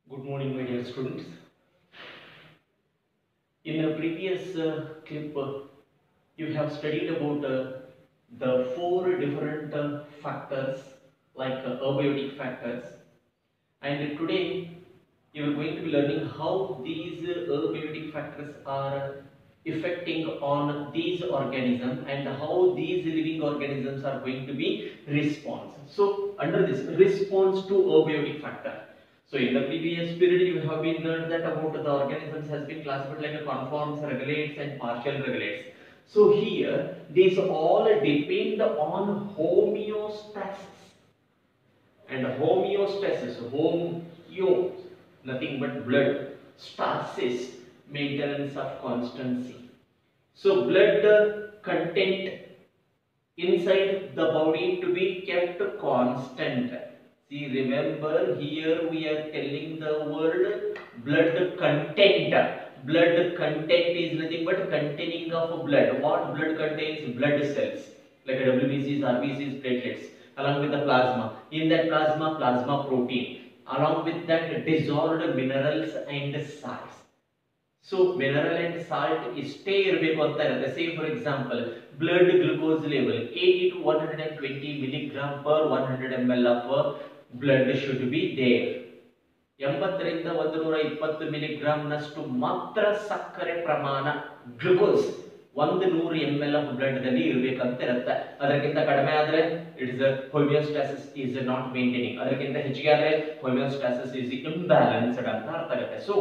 Good morning, my dear students. In a previous clip, you have studied about the four different factors like abiotic factors, and today you are going to be learning how these abiotic factors are affecting on these organisms and how these living organisms are going to be response. So under this response to abiotic factor. So in the previous period you have been learned that about the organisms has been classified like a conforms, regulates and partial regulates. So here these all depend on homeostasis. And homeostasis, homeo, nothing but blood, stasis, maintenance of constancy. So blood content inside the body to be kept constant. See, remember here we are telling the word blood content. Blood content is nothing but containing of blood. What blood contains? Blood cells like WBCs, RBCs, platelets, along with the plasma. In that plasma, plasma protein. Along with that, dissolved minerals and salts. So mineral and salt stay ಇರಬೇಕು ಅಂತ ಇರುತ್ತೆ. Say for example, blood glucose level 80 to 120 milligram per 100 ml of blood should be there. 80 ರಿಂದ 120 milligram ನಷ್ಟು ಮಾತ್ರ ಸಕ್ಕರೆ ಪ್ರಮಾಣ glucose 100 ml of blood ದಲ್ಲಿ ಇರಬೇಕಂತ ಇರುತ್ತೆ. ಅದಕ್ಕಿಂತ ಕಡಿಮೆ ಆದ್ರೆ it's homeostasis is not maintaining. ಅದಕ್ಕಿಂತ ಹೆಚ್ಚಿಗೆ ಆದ್ರೆ ಹೋಮಿಯೋಸ್ಟಾಸಿಸ್ ಇಸ್ ಇಂಬ್ಯಾಲೆನ್ಸ್ಡ್ ಅಂತ ಅರ್ಥ ಆಗುತ್ತೆ. So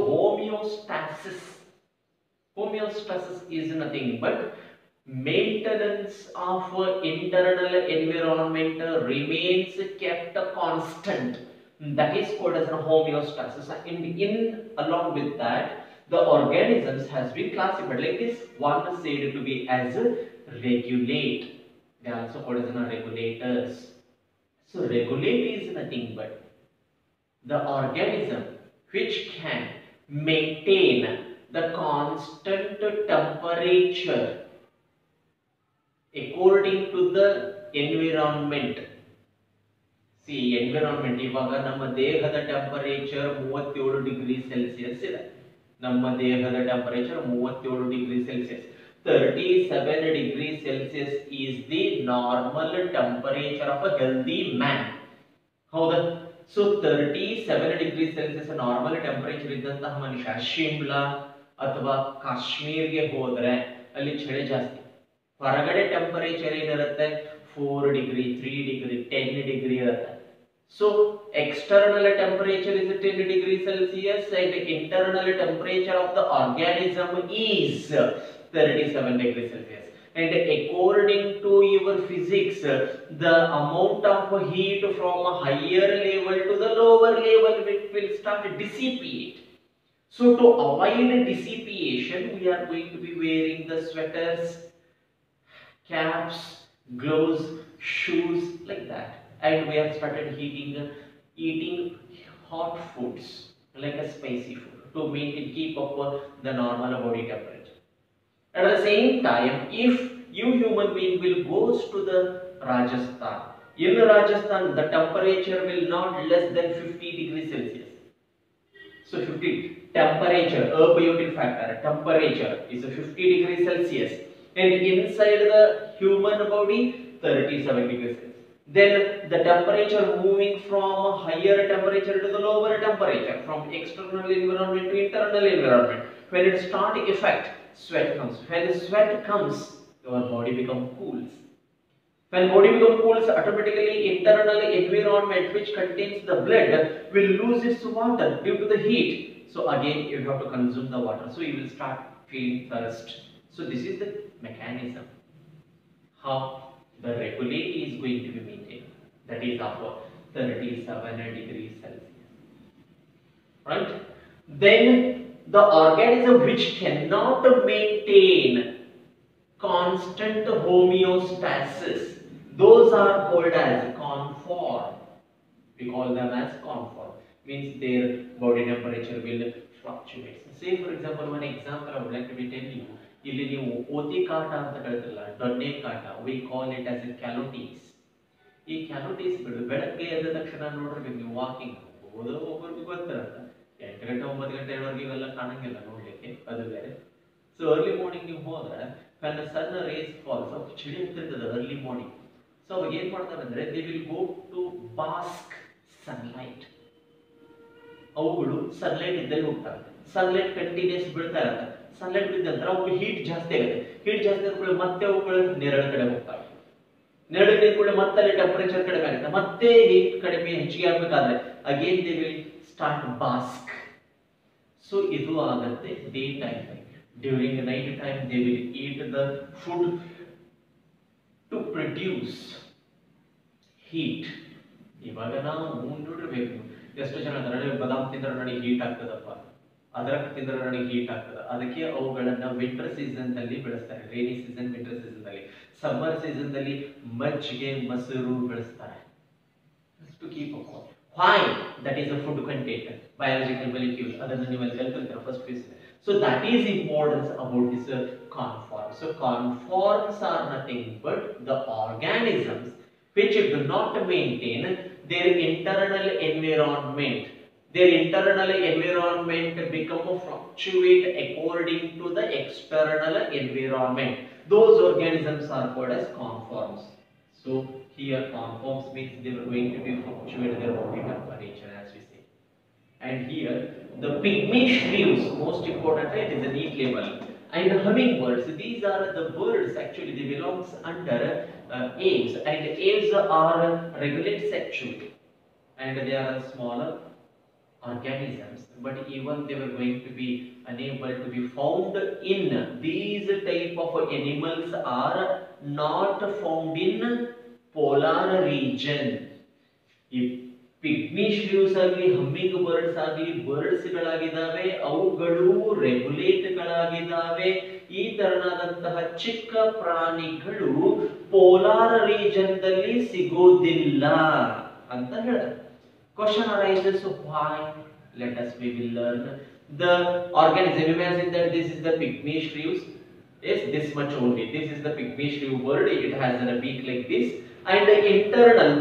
homeostasis is nothing but maintenance of internal environment remains kept constant. That is called as a homeostasis. In along with that, the organisms has been classified like this. One said to be as regulate. They are also called as regulators. So regulate is nothing but the organism which can maintain the constant temperature according to the environment. See, environment ಇವಾಗ ನಮ್ಮ ದೇಹದ temperature 37 degree Celsius ಇದೆ. ನಮ್ಮ ದೇಹದ temperature 37 degree Celsius. 37 degree Celsius is the normal temperature of a healthy man. ಹೌದಾ? So 37 degree Celsius normal temperature ಇದ್ದಂತಹ ಮನುಷ್ಯ ಶಿಮ್ಲಾ ಅಥವಾ ಕಾಶ್ಮೀರ್ಗೆ ಹೋದ್ರೆ ಅಲ್ಲಿ ಚಳಿ ಜಾಸ್ತಿ. ಹೊರಗಡೆ ಟೆಂಪರೇಚರ್ ಏನಿರುತ್ತೆ 4 ಡಿಗ್ರಿ 3 ಡಿಗ್ರಿ 10 ಡಿಗ್ರಿ ಇರುತ್ತೆ. So external temperature is 10 degree Celsius and internal temperature of the organism is 37 degree Celsius. And according to your physics, the amount of heat from a higher level to the lower level will start to dissipate. So to avoid dissipation, we are going to be wearing the sweaters, caps, gloves, shoes like that. And we have started eating hot foods like a spicy food to keep up the normal body temperature. At the same time, if you human being will goes to the Rajasthan, in Rajasthan the temperature will not less than 50 degrees Celsius. So 50 temperature, abiotic factor, temperature is 50 degrees Celsius, and inside the human body 37 degrees Celsius. Then the temperature moving from higher temperature to the lower temperature, from external environment to internal environment. When it start effect, sweat comes. When sweat comes, your body becomes cools. When body becomes cools, automatically internal environment which contains the blood will lose its water due to the heat. So again you have to consume the water. So you will start feeling thirst. So this is the mechanism how the regulate is going to be maintained. That is of 37 degrees Celsius. Right? Then the organism which cannot maintain constant homeostasis, those are called as conform. We call them as conform. Means their body temperature will fluctuate. Say for example, one example I would like to be telling you. ಇಲ್ಲಿ ನೀವು ಓತಿ ಕಾಟ ಅಂತ ಕರೀತಿರಲ್ಲ, ದೊಣ್ಣೆ ಕಾಟ, we call it as a caloties. ಈ ಕ್ಯಾಲೋಟೀಸ್ ಬೆಳಗ್ಗೆ ಎದ್ದ ತಕ್ಷಣ ನೋಡ್ರಿ ನೀವು ವಾಕಿಂಗ್ ಒಬ್ಬರಿಗೆ ಗೊತ್ತಿರಲ್ಲ, 8 ಗಂಟೆ 9 ಗಂಟೆ ಹೇಳೋರಿಗೆ ಇವೆಲ್ಲ ಕಾಣಂಗಿಲ್ಲ ನೋಡ್ಲಿಕ್ಕೆ, ಅದು ಬೇರೆ. ಸೊ ಅರ್ಲಿ ಮಾರ್ನಿಂಗ್ ನೀವು ಹೋದ್ರೆ when the sun rays fall, ಸ್ವಲ್ಪ ಚಳಿ ಆಗ್ತಿರ್ತದೆ ಅರ್ಲಿ ಮಾರ್ನಿಂಗ್. ಸೊ ಅವಾಗ ಏನ್ ಮಾಡ್ತಾರೆ ಅಂದ್ರೆ they will go to bask sunlight. ಅವುಗಳು ಸನ್ಲೈಟ್ ಇದ್ದಲ್ಲಿ ಹೋಗ್ತವೆ. ಸನ್ಲೈಟ್ ಕಂಟಿನ್ಯೂಸ್ ಬೀಳ್ತಾ ಇರುತ್ತೆ. ಸನ್ಲೈಟ್ ಬಿದ್ದ ನಂತರ ಅವು ಹೀಟ್ ಜಾಸ್ತಿ ಆಗುತ್ತೆ. ಹೀಟ್ ಜಾಸ್ತಿ ಆದ ಮತ್ತೆ ಅವುಗಳು ನೆರಳು ಕಡೆ ಹೋಗ್ತವೆ. ನೆರಳಿನ ಕೂಡ ಮತ್ತೆ ಅಲ್ಲಿ ಟೆಂಪರೇಚರ್ ಕಡಿಮೆ ಆಗುತ್ತೆ. ಮತ್ತೆ ಹೀಟ್ ಕಡಿಮೆ ಹೆಚ್ಚಿಗೆ ಆಗ್ಬೇಕಾದ್ರೆ again they will start bask. So ಇದು ಆಗುತ್ತೆ day time. During night time they will eat the food to produce heat. ಇವಾಗ ನಾವು ನೋಡಿರ್ಬೇಕು, ಎಷ್ಟು ಜನ ನನಗೆ ಬಾದಾಮ್ ತಿಂದ್ರೆ ನನಗೆ ಹೀಟ್ ಆಗ್ತದಪ್ಪ, ಅದ್ರಕ್ ತಿಂದ್ರೆ ನನಗೆ ಹೀಟ್ ಆಗ್ತದೆ. ಅದಕ್ಕೆ ಅವುಗಳನ್ನ ವಿಂಟರ್ ಸೀಸನ್ ದಲ್ಲಿ ಬೆಳೆಸ್ತಾರೆ. ರೈನಿ ಸೀಸನ್, ವಿಂಟರ್ ಸೀಸನ್ ದಲ್ಲಿ. ಸಮ್ಮರ್ ಸೀಸನ್ ದಲ್ಲಿ ಮಜ್ಜಿಗೆ, ಮೊಸರು ಬೆಳೆಸ್ತಾರೆ. To keep up. Why? That is a food content, biological molecule. ಅದನ್ನು ನೀವು ಅಲ್ಲಿ ಕಲ್ತಿರ್ತೀರ first piece. So that is importance about this conform. So conforms are nothing but the organisms which do not maintain their internal environment. Their internal environment become fluctuate according to the external environment. Those organisms are called as conforms. So here conforms means they were going to be fluctuate their body temperature, as we say. And here the pygmy shrews, most importantly it is a neat label. And hummingbirds, these are the birds, actually they belongs under aves, and aves are regulate sexually, and they are smaller organisms, but even they were going to be unable to be found in these type of animals are not found in polar region. If pygmy shrews ಆಗಲಿ, hummingbirds ಆಗಲಿ, birds ಗಳಾಗಿದ್ದಾವೆ, ಅವುಗಳು regulate ಗಳಾಗಿದ್ದಾವೆ. ಈ ತರನಾದಂತಹ ಚಿಕ್ಕ ಪ್ರಾಣಿಗಳು polar region ದಲ್ಲಿ ಸಿಗೋದಿಲ್ಲ ಅಂತ ಹೇಳ್ತಾರೆ. Question arises, why? Let us we will learn the organism. Imagine that this is the pygmy shrews. Yes, this much only. This is the pygmy shrew bird. It has a beak like this. And the internal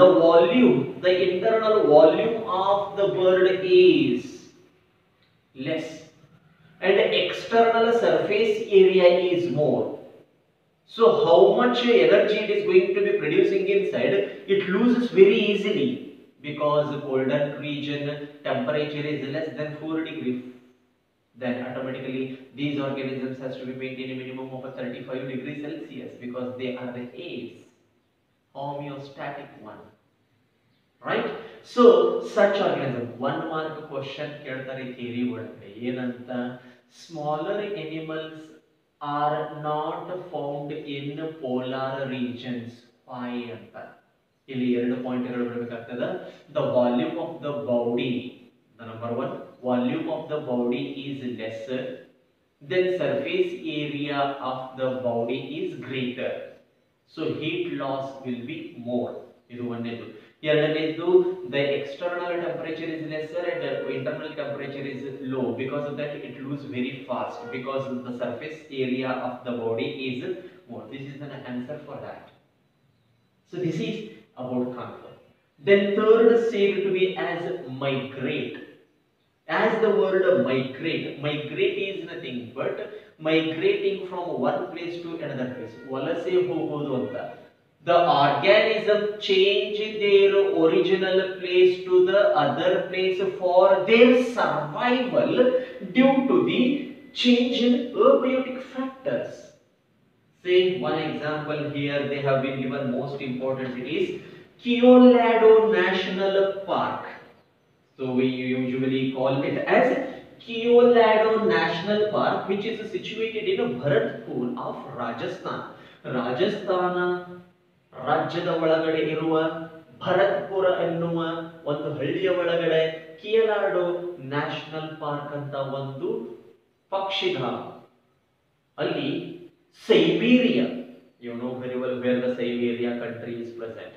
volume of the bird is less, and the external surface area is more. So how much energy it is going to be producing inside, it loses very easily, because the colder region temperature is less than 4 degrees. Then automatically these organisms has to be maintained a minimum of 35 degrees Celsius, because they are the aves, homeostatic one, right? So such organism, 1 mark question keltare theory ಒಳಗಡೆ ಏನಂತ, smaller animals are not found in polar regions. Why ಅಂತ ಇಲ್ಲಿ ಎರಡು ಪಾಯಿಂಟ್ಗಳು ಬರಬೇಕಾಗ್ತದೆ. The volume of the body, the number 1, volume of the body is lesser, then surface area of the body is greater. So heat loss will be more. ಇದು ಒಂದನೇದು. ಎರಡನೇದು, the external temperature is lesser and the internal temperature is low. Because of that it loses very fast, because the surface area of the body is more. This is the answer for that. So this is about conform. Then third said to be as migrate. As the word migrate is nothing but migrating from one place to another place. ವಲಸೆ ಹೋಗೋದು ಅಂತ. The organism change their original place to the other place for their survival due to the change in abiotic factors. Say one example here they have been given, most important, it is Colorado National Park. So we usually call it as Colorado National Park, which is situated in Bharatpur of Rajasthan. Rajasthan ರಾಜ್ಯದ ಒಳಗಡೆ ಇರುವ ಭರತ್ಪುರ ಎನ್ನುವ ಒಂದು ಹಳ್ಳಿಯ ಒಳಗಡೆ ಕಿಯಲಾಡೋ national park ಅಂತ ಒಂದು ಪಕ್ಷಿಧಾಮ. ಅಲ್ಲಿ Siberia, you know very well where the Siberia country is present.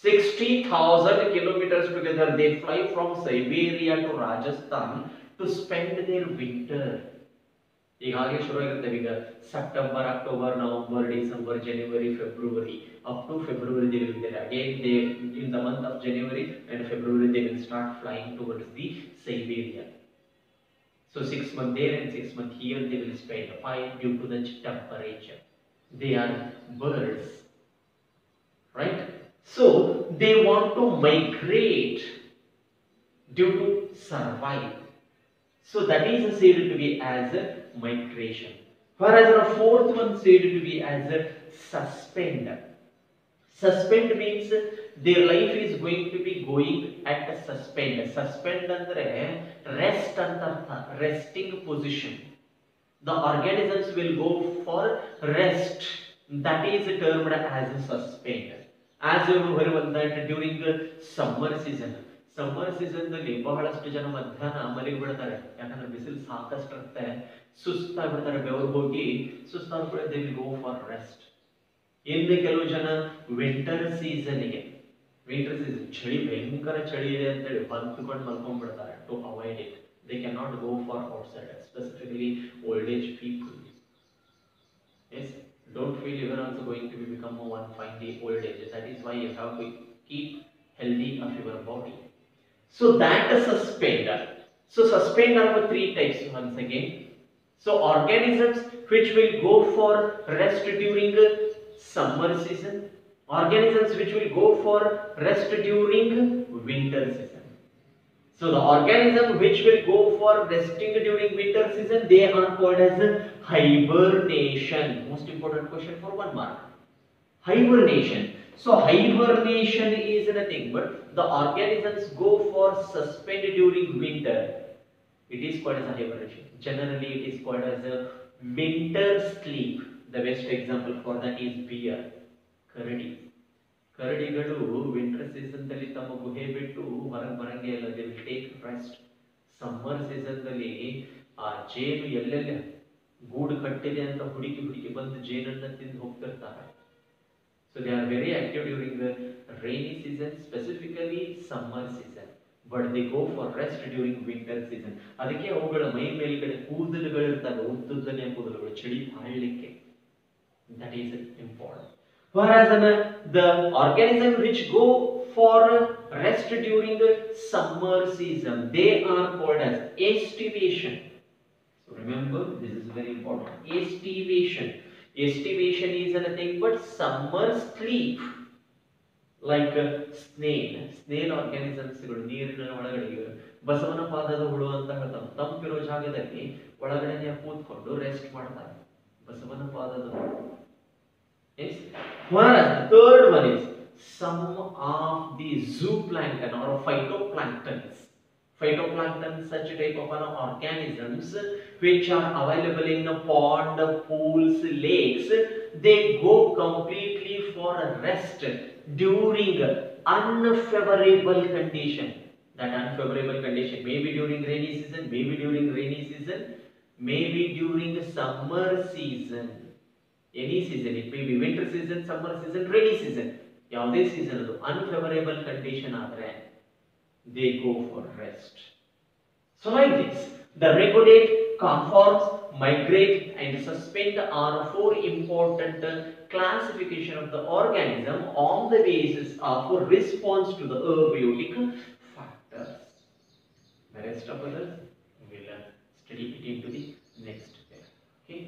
60,000 kilometers together they fly from Siberia to Rajasthan to spend their winter. ಈಗಾಗಲೇ ಶುರು ಆಗಿರ್ತವೆ. ಈಗ September, October, November, December, January, February, up to February they will be there. Again they, in the month of January and February they will start flying towards the Siberia. So 6 months there and 6 months here they will spend. Fine, due to the temperature. They are birds, right? So they want to migrate due to survive. So that is said to be as a migration. Whereas the fourth one said to be as a suspend. Suspend means their life is going to be going at a suspend. Suspend andre rest antartha, resting position. The organisms will go for rest. That is termed as a suspend. As you know that during the summer season, ದಲ್ಲಿ ಬಹಳಷ್ಟು ಜನ ಮಧ್ಯಾಹ್ನ ಮಲಗಿಬಿಡ್ತಾರೆ. ಯಾಕಂದ್ರೆ ಬಿಸಿಲು ಸಾಕಷ್ಟು ಇರುತ್ತೆ, ಸುಸ್ತಾಗ್ಬಿಡ್ತಾರೆ, ಬೆವರು ಹೋಗಿ ಸುಸ್ತಾಗ್ಬಿಟ್ಟು they will go for rest. ಇನ್ನು ಕೆಲವು ಜನ ವಿಂಟರ್ ಸೀಸನ್ಗೆ, ವಿಂಟರ್ ಸೀಸನ್ ಚಳಿ ಭಯಂಕರ ಚಳಿ ಇದೆ ಅಂತೇಳಿ ಬಂದ್ಕೊಂಡು ಮಲ್ಕೊಂಡ್ಬಿಡ್ತಾರೆ to avoid it. They cannot go for outside, specifically old age people. Yes, don't feel you are also going to become a one fine day old age. That is why you have to keep healthy of your body. So that is suspend. So suspend are three types once again. So organisms which will go for rest during summer season, organisms which will go for rest during winter season. So the organism which will go for resting during winter season, they are called as hibernation. Most important question for 1 mark. Hibernation. So hibernation is nothing but the organisms go for suspend during winter. It is called as a hibernation. Generally it is called as a winter sleep. The best example for that is bear, karadi. ಕರಡಿಗಳು winter ಸೀಸನ್ದಲ್ಲಿ ತಮ್ಮ ಗುಹೆ ಬಿಟ್ಟು ಹೊರಗೆ ಬರಂಗೆ ಇಲ್ಲ. They will take rest. Summer ಸೀಸನ್ದಲ್ಲಿ ಆ ಜೇನು ಎಲ್ಲೆಲ್ಲ ಗೂಡು ಕಟ್ಟಿದೆ ಅಂತ ಹುಡುಕಿ ಬಂದು ಜೇನನ್ನ ತಿಂದು ಹೋಗ್ತಿರ್ತಾರೆ. So they are very active during the rainy season, specifically summer season. But they go for rest during winter season. ಅದಕ್ಕೆ ಅವುಗಳ ಮೈ ಮೇಲ್ಗಡೆ ಕೂದಲುಗಳಿರ್ತವೆ, ಉದ್ದುದ್ದನೆ ಕೂದಲುಗಳು, ಚಳಿ ತಾಳಲಿಕ್ಕೆ. That is important. Whereas the organism which go for rest during the summer season, they are called as estivation. So remember, this is very important. Estivation. Estivation is nothing but summer sleep. Like snail organisms ನೀರಿನ ಒಳಗಡೆ ಬಸವನ ಪಾದದ ಹುಳು ಅಂತ ಹೇಳ್ತಾರೆ. ತಂಪಿರೋ ಜಾಗದಲ್ಲಿ ಒಳಗಡೆ ಕೂತ್ಕೊಂಡು ರೆಸ್ಟ್ ಮಾಡ್ತಾರೆ. ಬಸವನ ಪಾದದ ಹುಳು. Yes. Whereas the third one is some of the zooplankton or phytoplanktons. Phytoplankton, such type of organisms which are available in the pond, pools, lakes, they go completely for a rest during unfavorable condition. That unfavorable condition may be during rainy season, maybe during rainy season, maybe during summer season. Any season, it may be winter season, summer season, rainy season. ಯಾವುದೇ season ಅದು unfavorable condition ಆದರೆ they go for rest. So like this, the regulate, conforms, migrate and suspend are 4 important classification of the organism on the basis of response to the abiotic factors. The rest of others we will study it into the next pair. Okay.